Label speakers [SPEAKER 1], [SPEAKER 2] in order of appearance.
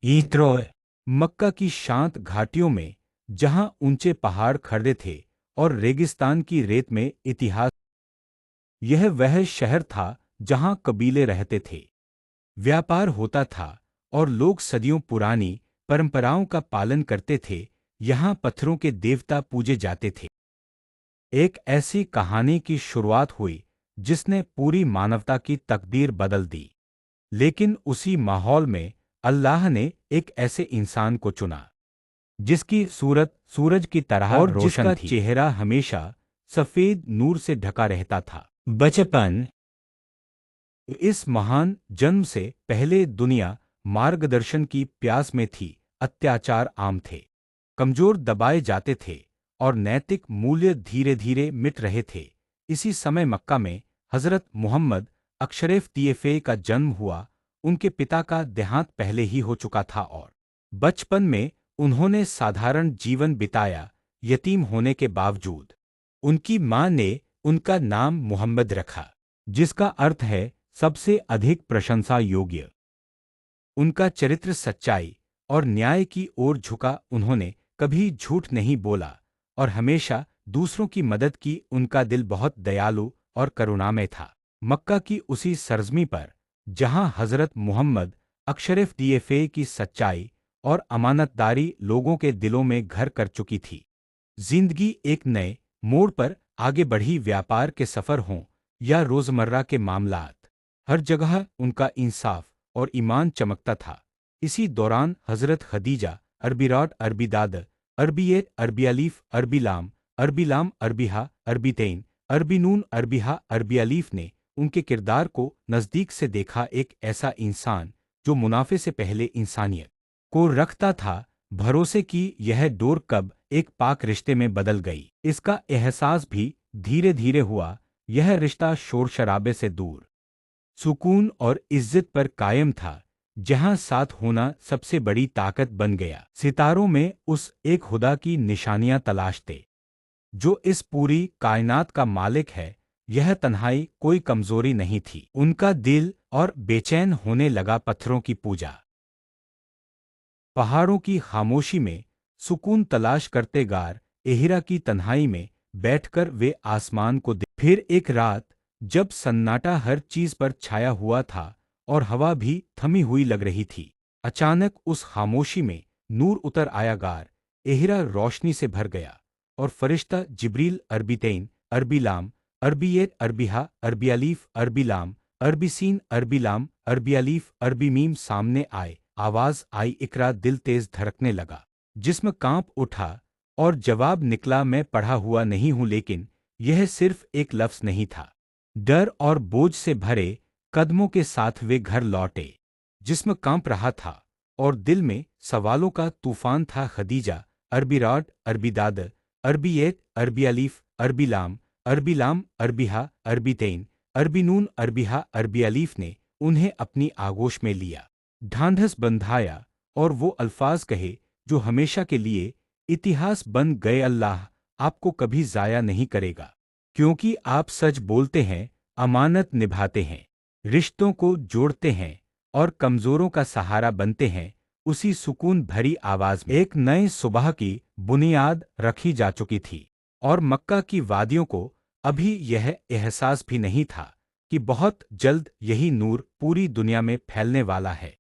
[SPEAKER 1] ईत्रोय मक्का की शांत घाटियों में, जहां ऊंचे पहाड़ खड़े थे और रेगिस्तान की रेत में इतिहास। यह वह शहर था जहां कबीले रहते थे, व्यापार होता था और लोग सदियों पुरानी परंपराओं का पालन करते थे। यहाँ पत्थरों के देवता पूजे जाते थे। एक ऐसी कहानी की शुरुआत हुई जिसने पूरी मानवता की तकदीर बदल दी। लेकिन उसी माहौल में अल्लाह ने एक ऐसे इंसान को चुना जिसकी सूरत सूरज की तरह और रोशन जिसका थी, चेहरा हमेशा सफेद नूर से ढका रहता था। बचपन। इस महान जन्म से पहले दुनिया मार्गदर्शन की प्यास में थी। अत्याचार आम थे, कमजोर दबाए जाते थे और नैतिक मूल्य धीरे धीरे मिट रहे थे। इसी समय मक्का में हजरत मुहम्मद अशरफ तैयफ़ का जन्म हुआ। उनके पिता का देहांत पहले ही हो चुका था और बचपन में उन्होंने साधारण जीवन बिताया। यतीम होने के बावजूद उनकी मां ने उनका नाम मुहम्मद रखा, जिसका अर्थ है सबसे अधिक प्रशंसा योग्य। उनका चरित्र सच्चाई और न्याय की ओर झुका। उन्होंने कभी झूठ नहीं बोला और हमेशा दूसरों की मदद की। उनका दिल बहुत दयालु और करुणामय था। मक्का की उसी सरजमी पर जहां हजरत मुहम्मद अशरफ तैयफ़ की सच्चाई और अमानतदारी लोगों के दिलों में घर कर चुकी थी, जिंदगी एक नए मोड़ पर आगे बढ़ी। व्यापार के सफर हों या रोजमर्रा के मामलात, हर जगह उनका इंसाफ और ईमान चमकता था। इसी दौरान हजरत खदीजा अरबी रॉड अरबी दाद अरबी ए अरबी अलीफ अरबी लाम अरबी लाम अरबी हा अरबी तैन अरबी नून अरबी हा अरबी अलीफ ने उनके किरदार को नज़दीक से देखा। एक ऐसा इंसान जो मुनाफे से पहले इंसानियत को रखता था। भरोसे की यह डोर कब एक पाक रिश्ते में बदल गई, इसका एहसास भी धीरे धीरे हुआ। यह रिश्ता शोर शराबे से दूर, सुकून और इज्जत पर कायम था, जहां साथ होना सबसे बड़ी ताकत बन गया। सितारों में उस एक खुदा की निशानियां तलाशते जो इस पूरी कायनात का मालिक है। यह तन्हाई कोई कमजोरी नहीं थी उनका दिल, और बेचैन होने लगा पत्थरों की पूजा, पहाड़ों की खामोशी में सुकून तलाश करते। गार एहिरा की तन्हाई में बैठकर वे आसमान को फिर एक रात जब सन्नाटा हर चीज पर छाया हुआ था और हवा भी थमी हुई लग रही थी, अचानक उस खामोशी में नूर उतर आया। गार एहिरा रोशनी से भर गया और फरिश्ता जिब्रील अरबी तैन अरबी लाम अरबी ए अरबी हा अरबी अलीफ अरबी लाम अरबी सीन अरबी लाम अरबी अलीफ अरबी मीम सामने आए। आवाज आई, इकरा। दिल तेज धड़कने लगा, जिस्म कांप उठा और जवाब निकला, मैं पढ़ा हुआ नहीं हूं। लेकिन यह सिर्फ एक लफ्ज नहीं था। डर और बोझ से भरे कदमों के साथ वे घर लौटे। जिस्म कांप रहा था और दिल में सवालों का तूफान था। खदीजा अरबी रॉड अरबी दाद अरबी ए अरबी अलीफ अरबी लाम अरबी हा अरबी तैन अरबी नून अरबी हा अरबी अलीफ ने उन्हें अपनी आगोश में लिया, ढांढस बंधाया और वो अल्फाज कहे जो हमेशा के लिए इतिहास बन गए। अल्लाह आपको कभी जाया नहीं करेगा, क्योंकि आप सच बोलते हैं, अमानत निभाते हैं, रिश्तों को जोड़ते हैं और कमजोरों का सहारा बनते हैं। उसी सुकून भरी आवाज में एक नए सुबह की बुनियाद रखी जा चुकी थी और मक्का की वादियों को अभी यह एहसास भी नहीं था कि बहुत जल्द यही नूर पूरी दुनिया में फैलने वाला है।